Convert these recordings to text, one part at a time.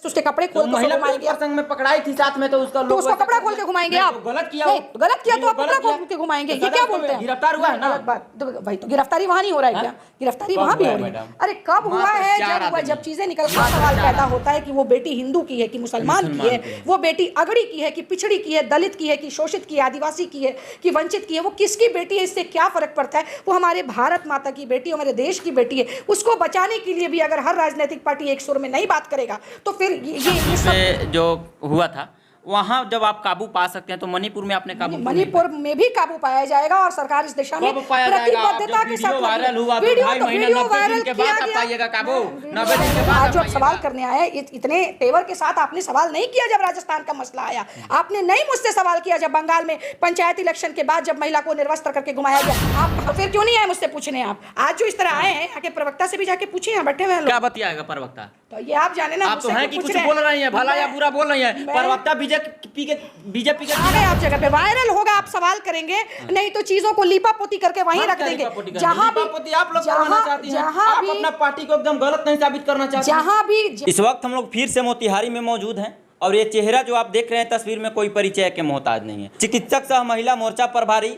उसके कपड़े खोल के महिला घुमाएंगे आप। संग में पकड़ाई थी साथ में तो उसका तो उसका कपड़ा खोल के घुमाएंगे आप। गलत किया नहीं, गलत किया तो आप कपड़ा खोल के घुमाएंगे, ये क्या बोलते हैं? गिरफ्तार हुआ है ना गलत बात। तो भाई तो गिरफ्तारी वहां नहीं हो रहा है क्या? गिरफ्तारी वहां भी हो रही है। अरे कब हुआ है? जब हुआ, जब चीजें निकल कर सवाल पैदा होता है कि वो बेटी हिंदू की है कि मुसलमान की है, वो बेटी अगड़ी की है कि पिछड़ी की है, दलित की है कि शोषित की है, आदिवासी की है कि वंचित की है, वो किसकी बेटी है, इससे क्या फर्क पड़ता है? वो हमारे भारत माता की बेटी, हमारे देश की बेटी है। उसको बचाने के लिए भी अगर हर राजनीतिक पार्टी एक सुर में नहीं बात करेगा तो फिर ये जो हुआ था वहां जब आप काबू पा सकते हैं तो मणिपुर में आपने काबू मणिपुर में भी काबू पाया जाएगा और सरकार इस दिशा में प्रतिबद्धता के साथ वायरल हुआ वीडियो वायरल के बाद आप पाइएगा काबू 90 दिन के बाद। आज जो सवाल करने आए इतने तेवर के साथ आपने सवाल नहीं किया जब राजस्थान का मसला आया, आपने नहीं मुझसे सवाल किया जब बंगाल में पंचायत इलेक्शन के बाद जब महिला को निर्वस्त्र करके घुमाया गया, आप फिर क्यों नहीं आए मुझसे पूछने? आप आज जो इस तरह आए हैं आके प्रवक्ता से भी जाके पूछिए, यहाँ बैठे हुए क्या बतियाएगा प्रवक्ता? तो ये आप जाने ना, आप तो हैं कि कुछ बोल रही हैं, भला या बुरा बोल रही हैं। प्रवक्ता बीजेपी के आगे आप जगह पे वायरल होगा, आप सवाल करेंगे, नहीं तो चीजों को लीपापोती करके वहीं रख देंगे। जहां भी आप लोग करना चाहती हैं, आप अपना पार्टी को एकदम गलत नहीं साबित करना चाहते। जहां भी इस वक्त हम लोग फिर से मोतिहारी में मौजूद हैं और ये चेहरा जो आप देख रहे हैं तस्वीर में कोई परिचय के मोहताज नहीं है। चिकित्सक सह महिला मोर्चा प्रभारी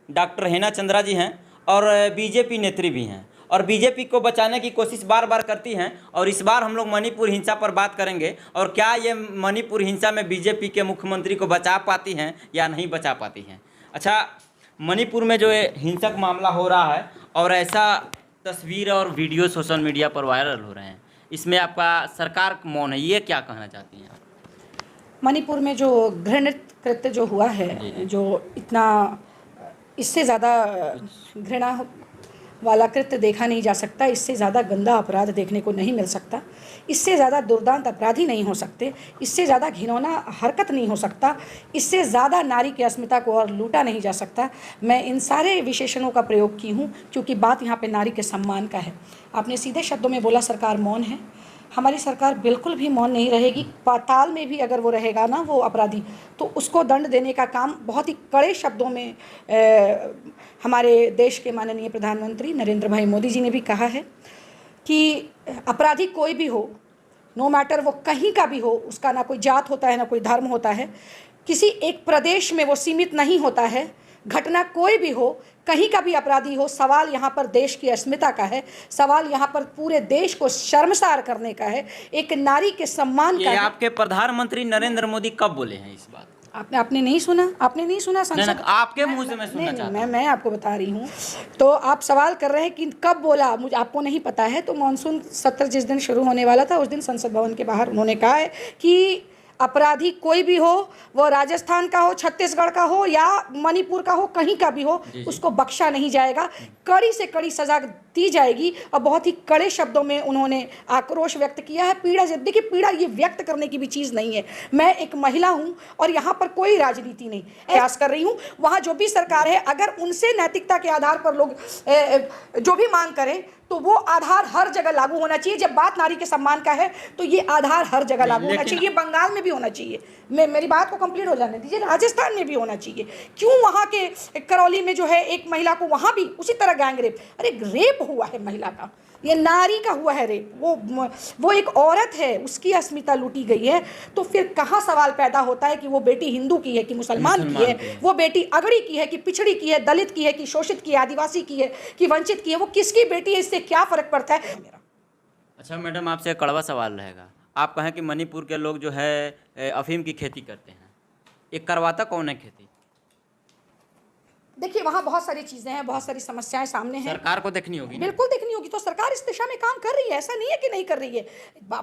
डॉक्टर हेना चंद्रा जी हैं और बीजेपी नेत्री भी हैं और बीजेपी को बचाने की कोशिश बार बार करती हैं। और इस बार हम लोग मणिपुर हिंसा पर बात करेंगे और क्या ये मणिपुर हिंसा में बीजेपी के मुख्यमंत्री को बचा पाती हैं या नहीं बचा पाती हैं। अच्छा, मणिपुर में जो हिंसक मामला हो रहा है और ऐसा तस्वीर और वीडियो सोशल मीडिया पर वायरल हो रहे हैं, इसमें आपका सरकार मौन है, ये क्या कहना चाहती हैं आप? मणिपुर में जो घृणित कृत्य जो हुआ है, जो इतना इससे ज़्यादा घृणा वाला कृत्य देखा नहीं जा सकता, इससे ज़्यादा गंदा अपराध देखने को नहीं मिल सकता, इससे ज़्यादा दुर्दांत अपराधी नहीं हो सकते, इससे ज़्यादा घिनौना हरकत नहीं हो सकता, इससे ज़्यादा नारी की अस्मिता को और लूटा नहीं जा सकता। मैं इन सारे विशेषणों का प्रयोग की हूँ क्योंकि बात यहाँ पे नारी के सम्मान का है। आपने सीधे शब्दों में बोला सरकार मौन है, हमारी सरकार बिल्कुल भी मौन नहीं रहेगी। पाताल में भी अगर वो रहेगा ना वो अपराधी, तो उसको दंड देने का काम बहुत ही कड़े शब्दों में हमारे देश के माननीय प्रधानमंत्री नरेंद्र भाई मोदी जी ने भी कहा है कि अपराधी कोई भी हो, नो मैटर वो कहीं का भी हो, उसका ना कोई जात होता है ना कोई धर्म होता है, किसी एक प्रदेश में वो सीमित नहीं होता है, घटना कोई भी हो, कहीं का भी अपराधी हो, सवाल यहाँ पर देश की अस्मिता का है, सवाल यहाँ पर पूरे देश को शर्मसार करने का है, एक नारी के सम्मान का है। आपके प्रधानमंत्री नरेंद्र मोदी कब बोले हैं इस बात? आपने नहीं सुना? आपने नहीं सुना? संसद आपके मुंह से मैं सुनना चाहता हूं। मैं आपको बता रही हूँ। तो आप सवाल कर रहे हैं कि कब बोला, मुझे आपको नहीं पता है। तो मानसून सत्र जिस दिन शुरू होने वाला था उस दिन संसद भवन के बाहर उन्होंने कहा है कि अपराधी कोई भी हो, वो राजस्थान का हो, छत्तीसगढ़ का हो या मणिपुर का हो, कहीं का भी हो, उसको बख्शा नहीं जाएगा, कड़ी से कड़ी सजा दी जाएगी। और बहुत ही कड़े शब्दों में उन्होंने आक्रोश व्यक्त किया है। पीड़ा, देखिए पीड़ा ये व्यक्त करने की भी चीज़ नहीं है। मैं एक महिला हूँ और यहाँ पर कोई राजनीति नहीं प्रयास कर रही हूँ। वहाँ जो भी सरकार है, अगर उनसे नैतिकता के आधार पर लोग जो भी मांग करें तो वो आधार हर जगह लागू होना चाहिए। जब बात नारी के सम्मान का है तो ये आधार हर जगह लागू होना चाहिए। बंगाल में भी होना चाहिए, मेरी बात को कंप्लीट हो जाने दीजिए, राजस्थान में भी होना चाहिए। क्यों वहाँ के करौली में जो है एक महिला को वहाँ भी उसी तरह गैंग रेप, अरे रेप हुआ है महिला का, ये नारी का हुआ है रेप, वो एक औरत है, उसकी अस्मिता लूटी गई है। तो फिर कहाँ सवाल पैदा होता है कि वो बेटी हिंदू की है कि मुसलमान की है, वो बेटी अगड़ी की है कि पिछड़ी की है, दलित की है कि शोषित की है, आदिवासी की है कि वंचित की है, वो किसकी बेटी है, इससे क्या फर्क पड़ता है मेरा। अच्छा मैडम, आपसे एक कड़वा सवाल रहेगा। आप कहें कि मणिपुर के लोग जो है अफीम की खेती करते हैं, ये करवाता कौन है खेती? देखिए वहाँ बहुत सारी चीज़ें हैं, बहुत सारी समस्याएं सामने हैं, सरकार को देखनी होगी। बिल्कुल देखनी होगी। तो सरकार इस दिशा में काम कर रही है, ऐसा नहीं है कि नहीं कर रही है।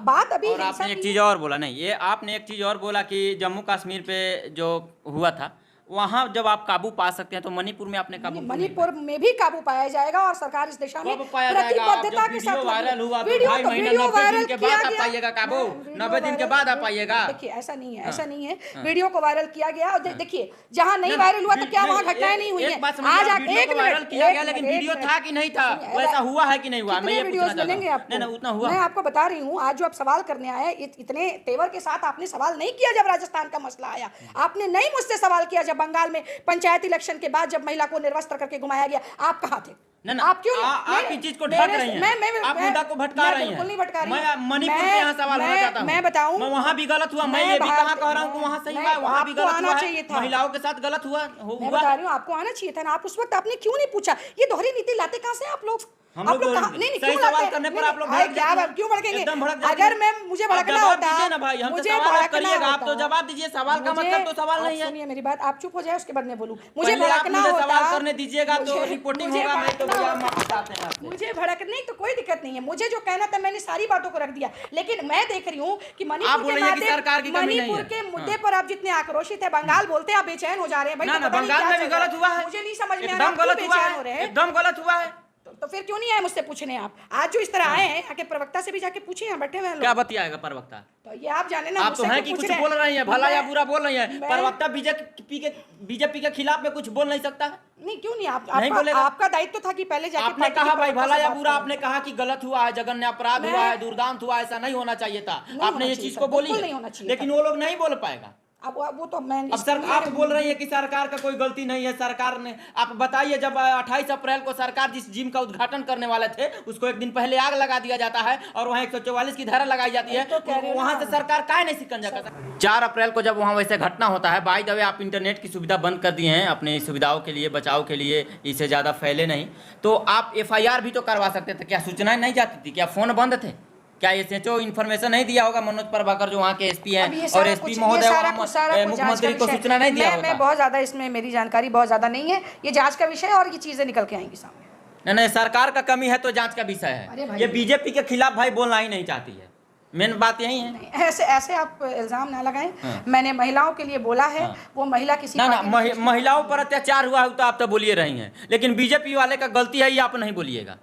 बात अभी और आपने एक चीज़ और बोला, नहीं ये आपने एक चीज़ और बोला कि जम्मू कश्मीर पे जो हुआ था वहाँ जब आप काबू पा सकते हैं तो मणिपुर में आपने काबू, मणिपुर में भी काबू पाया जाएगा और सरकार इस दिशा में प्रतिबद्धता के साथ वायरल हुआ। वीडियो वायरल किया गया काबू 90 दिन के बाद आप आइएगा। देखिए ऐसा नहीं है, ऐसा नहीं है। वीडियो को वायरल किया गया और देखिए जहाँ नहीं वायरल हुआ तो क्या वहाँ घटनाएं नहीं हुई है? आज आप एक वायरल किया गया लेकिन वीडियो था कि नहीं था, वैसा हुआ है कि नहीं हुआ? मैं ये वीडियोस मिलेंगे आपको, उतना हुआ। मैं आपको बता रही हूँ। आज जो आप सवाल करने आए इतने तेवर के साथ आपने सवाल नहीं किया जब राजस्थान का मसला आया, आपने नहीं मुझसे सवाल किया जब बंगाल में पंचायत इलेक्शन के बाद जब महिला को निर्वस्त्र करके घुमाया गया, आप कहाँ थे? ना आप क्यों आप इस चीज को ढक रही हैं, आप मुद्दा को भटका रही हैं। बिल्कुल नहीं भटका रही। मैं मणिपुर के यहाँ सवाल करना चाहता हूँ। मैं बताऊं, मैं वहाँ भी गलत हुआ, मैं ये भी कहाँ कह रहा हूँ कि वहाँ सही हुआ, वहाँ भी गलत हुआ है, महिलाओं के साथ गलत हुआ। मैं बता रही हूँ, आपको आना चाहिए था ना, आप उस वक्त आपने क्यों नहीं पूछा? ये दोहरी नीति लाते कहाँ से आप लोग? हम आप लोग कहाँ नहीं सही क्यों सवाल लाते? करने पर नहीं, आप लोग अरे भड़क क्या जाते हैं। क्यों भड़केंगे? एकदम भड़क जाते अगर हैं। मैं मुझे भड़कना जवाब होता, दीजिए ना भाई, हम तो मुझे सवाल भड़कना करिएगा, आप तो होता। जवाब दीजिए। सवाल का मतलब तो सवाल नहीं है। सुनिए मेरी बात, आप चुप हो जाए, उसके बाद मैं बोलूं। मुझे पहले आप भड़कना मुझे होता, सवाल करने दीजिएगा तो मुझे- रिपोर्टिंग मुझे होगा, नहीं तो भड़कना भैया होता। माफी चाहते हैं आपसे। मुझे भड़क नहीं तो कोई दिक्कत नहीं है, मुझे जो कहना था मैंने सारी बातों को रख दिया, लेकिन मैं देख रही हूँ कि आप मणिपुर बोल के रही हैं कि मामले- सरकार की कमी नहीं मणिपुर है। के मुद्दे पर आप जितने आक्रोशित है, बंगाल बोलते हैं आप बेचैन हो जा रहे हैं भाई। ना तो ना, पता नहीं बंगाल क्या में भी चल रहा गलत हुआ है, मुझे नहीं समझ में आ रहा एकदम आप क्यों गलत हुआ बेचैन हो रहे है, हैं। एकदम गलत हुआ है। तो फिर क्यों नहीं आए मुझसे पूछने? आप आज जो इस तरह आए हैं, आके प्रवक्ता से भी जाके पूछिए, यहाँ बैठे हुए हैं क्या लोग। बतियाएगा प्रवक्ता? तो ये आप जाने ना, आप तो मुझसे हैं क्यों कि पूछ कुछ रहे बोल रही हैं, भला या बुरा बोल रही हैं। मैं- प्रवक्ता बीजेपी के खिलाफ में कुछ बोल नहीं सकता है। नहीं क्यों नहीं? आप नहीं बोलेगा। आपका दायित्व था कि पहले जाके आपने पार्टी के कहा भाई प्रवक्ता भला से या बात बुरा, करो। आपने कहा कि गलत हुआ है, जघन्य अपराध मैं- हुआ है, दुर्दांत हुआ है, ऐसा नहीं होना चाहिए था। नहीं आपने होना ये चाहिए चीज था, को बोली बिल्कुल है, नहीं होना चाहिए लेकिन वो लोग नहीं बोल पाएगा। अब वो तो मैं अब सर आप बोल रही है कि सरकार का कोई गलती नहीं है, सरकार ने, आप बताइए जब 28 अप्रैल को सरकार जिस जिम का उद्घाटन करने वाले थे उसको एक दिन पहले आग लगा दिया जाता है और वहाँ 144 की धारा लगाई जाती है, तो कह रही हूँ वहाँ ना। से सरकार काहे नहीं शिकंजा करता? 4 अप्रैल को जब वहाँ वैसे घटना होता है, बाय द वे आप इंटरनेट की सुविधा बंद कर दिए हैं अपनी सुविधाओं के लिए, बचाव के लिए, इससे ज़्यादा फैले नहीं, तो आप FIR भी तो करवा सकते थे। क्या सूचनाएं नहीं जाती थी? क्या फ़ोन बंद थे? क्या SHO इन्फॉर्मेशन नहीं दिया होगा? मनोज प्रभाकर जो वहाँ के SP हैं और SP महोदय मुख्यमंत्री को सूचना नहीं दिया होगा? मैं बहुत ज्यादा इसमें मेरी जानकारी बहुत ज्यादा नहीं है, ये जांच का विषय है और ये चीजें निकल के आएंगी सामने। नहीं, सरकार का कमी है तो जांच का विषय अरे है। भाई। ये बीजेपी के खिलाफ भाई बोलना ही नहीं चाहती है, मेन बात यही है। नहीं, ऐसे ऐसे आप इल्जाम ना लगाएं। मैंने महिलाओं के लिए बोला है, वो महिला किसी ना ना, पार्टी में- महिलाओं पर अत्याचार हुआ है तो आप तो बोलिए रही हैं, लेकिन बीजेपी वाले का गलती है ये आप नहीं बोलिएगा।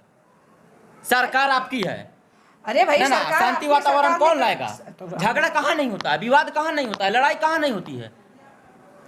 सरकार आपकी है। अरे भाई ना ना, सरकार शांति आपकी, वातावरण सरकार कौन ने- लाएगा? तो- झगड़ा कहाँ नहीं होता है, विवाद कहाँ नहीं होता है, लड़ाई कहाँ नहीं होती है,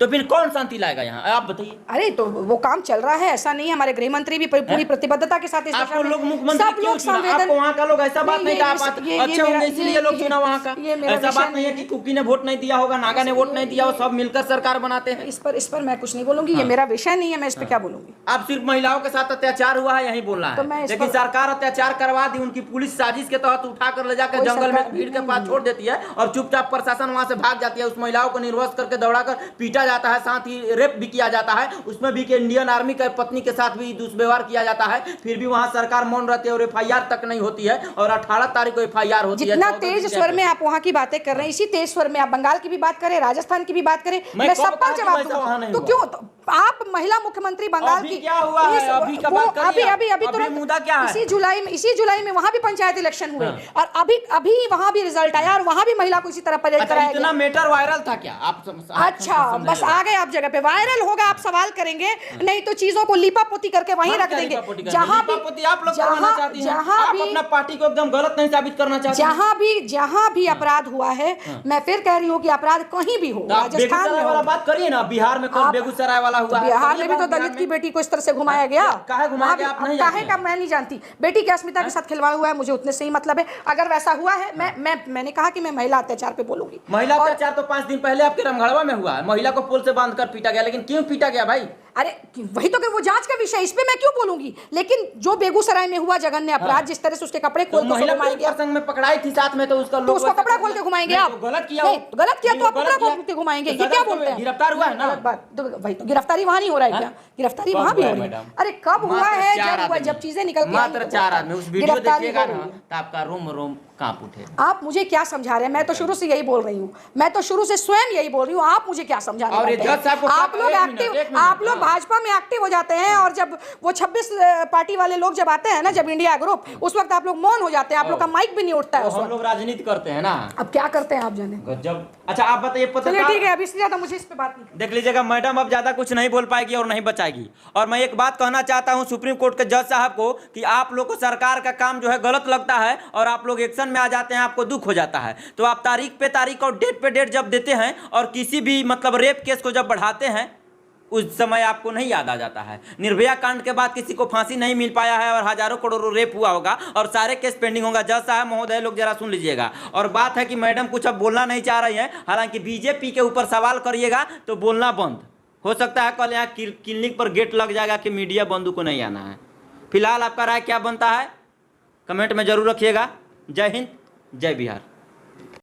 तो फिर कौन शांति लाएगा यहाँ? आप बताइए। अरे तो वो काम चल रहा है, ऐसा नहीं है। हमारे गृह मंत्री भी पूरी प्रतिबद्धता के साथ इस आपको दिशा में- लोग मुख्यमंत्री सब क्यों लोग चुना? संवेदन- आपको वहाँ का लोग ऐसा बात नहीं था, आप ये अच्छे मेरा- होंगे इसीलिए लोग चुना वहाँ का। ये मेरा ऐसा विषय बात नहीं है कि कुकी ने वोट नहीं दिया होगा, नागा ने वोट नहीं दिया, वो सब मिलकर सरकार बनाते हैं। इस पर मैं कुछ नहीं बोलूंगी, ये मेरा विषय नहीं है, मैं इस पर क्या बोलूंगी। आप सिर्फ महिलाओं के साथ अत्याचार हुआ है यही बोलना तो मैं है, इस लेकिन पर- सरकार अत्याचार करवा दी, उनकी पुलिस साजिश के तहत उठाकर ले जाकर कोई जंगल में सरकार- भीड़ के पास छोड़ देती है और चुपचाप प्रशासन वहां से भाग जाती है। उस महिलाओं को निर्वस्त्र करके दौड़ाकर पीटा जाता है, साथ ही रेप भी किया जाता है, उसमें भी कि इंडियन आर्मी के पत्नी के साथ भी दुष्व्यवहार किया जाता है, फिर भी वहां सरकार मौन रहती है और FIR तक नहीं होती है। और 18 तारीख को FIR होती है। जितना तेज स्वर में आप वहाँ की बातें कर रहे हैं, इसी तेज स्वर में आप बंगाल की भी बात करें, राजस्थान की भी बात करें, मैं कब सब कहा पर कि जवाब वैसा दूंगा। वहाँ नहीं तो हुआ? क्यों तो आप महिला मुख्यमंत्री बंगाल अभी की क्या हुआ है? अभी का बात करिए आप। अभी अभी मुद्दा क्या है? इसी जुलाई में वहाँ भी पंचायत इलेक्शन हुए और अभी वहाँ भी रिजल्ट आया और वहाँ भी महिला को इसी तरह परेड अच्छा, कराया इतना गया। मैटर वायरल था क्या? आप अच्छा बस आ गए आप जगह पे, वायरल होगा, आप सवाल करेंगे, नहीं तो चीजों को लीपा पोती करके वहीं रख देंगे। जहाँ भी आप लोग करवाना चाहती हैं, आप अपना पार्टी को एकदम गलत नहीं साबित करना चाहते हैं। जहाँ भी अपराध हुआ है, मैं फिर कह रही हूँ कि अपराध कहीं भी हो, तो आप राजस्थान बेगूसराय में वाला हो, बात करिए ना, बिहार में कल बेगूसराय वाला हुआ है, बिहार करिए में भी तो बात बिहार दलित में। की बेटी को इस तरह से घुमाया गया। काहे घुमाया गया आप नहीं काहे जानते का हैं? मैं नहीं जानती, बेटी की अस्मिता के साथ खिलवाड़ हुआ है, मुझे उतने से ही मतलब है। अगर वैसा हुआ है, मैंने कहा कि मैं महिला अत्याचार पे बोलूंगी। महिला अत्याचार तो 5 दिन पहले आपके रमगढ़वा में हुआ है, महिला को पुल से बांधकर पीटा गया, लेकिन क्यों पीटा गया भाई? अरे वही तो कि वो जांच का विषय, इस पे मैं क्यों बोलूंगी। लेकिन जो बेगूसराय में हुआ जघन्य अपराध, जिस तरह से उसके कपड़े तो खोल के महिला घुमाया गया, संघ में पकड़ाई थी साथ में, तो उसका तो उसको कपड़ा खोल के घुमाएंगे आप? गलत किया, नहीं, गलत किया तो आप कपड़ा खोल के घुमाएंगे, ये क्या बोलते हैं? गिरफ्तार हुआ है ना? गलत बात। तो वही तो गिरफ्तारी वहां नहीं हो रहा है क्या? गिरफ्तारी वहां भी हो रही है। अरे कब हुआ है? जब चीजें निकल के मात्र 4 आदमी, उस वीडियो गिरफ्तारी देखिएगा हो ना रही है। तो आपका रोम कांप उठे। आप मुझे क्या समझा रहे हैं? मैं तो शुरू से यही बोल रही हूँ, मैं तो शुरू से स्वयं यही बोल रही हूँ, आप मुझे क्या समझा रहे और ये हैं? जज साहब को आप लोग एक मिनट, एक्टिव, आप लोग भाजपा में एक्टिव हो जाते हैं और जब वो 26 पार्टी वाले लोग जब आते हैं ना, जब इंडिया ग्रुप, उस वक्त आप लोग मौन हो जाते हैं, आप लोग का माइक भी नहीं उठता है उस हम वक्त। लोग राजनीति करते हैं ना। अब क्या करते हैं आप जाने। जब अच्छा आप बताइए, चलिए ठीक है, अब इससे ज्यादा मुझे इस पे बात नहीं। देख लीजिएगा मैडम, अब ज्यादा कुछ नहीं बोल पाएगी और नहीं बचाएगी। और मैं एक बात कहना चाहता हूं सुप्रीम कोर्ट के जज साहब को कि आप लोग को सरकार का काम जो है गलत लगता है और आप लोग एक्शन में आ जाते हैं, आपको दुख हो जाता है, तो आप तारीख पे तारीख और डेट पे डेट जब देते हैं और किसी भी मतलब रेप केस को जब बढ़ाते हैं, उस समय आपको नहीं याद आ जाता है। निर्भया कांड के बाद किसी को फांसी नहीं मिल पाया है और हजारों करोड़ों रेप हुआ होगा और सारे केस पेंडिंग होगा। जज साहब महोदय लोग जरा सुन लीजिएगा। और बात है कि मैडम कुछ अब बोलना नहीं चाह रही हैं, हालांकि बीजेपी के ऊपर सवाल करिएगा तो बोलना बंद हो सकता है। कल यहाँ क्लिनिक पर गेट लग जाएगा कि मीडिया बंधु को नहीं आना है। फिलहाल आपका राय क्या बनता है कमेंट में जरूर रखिएगा। जय हिंद, जय बिहार।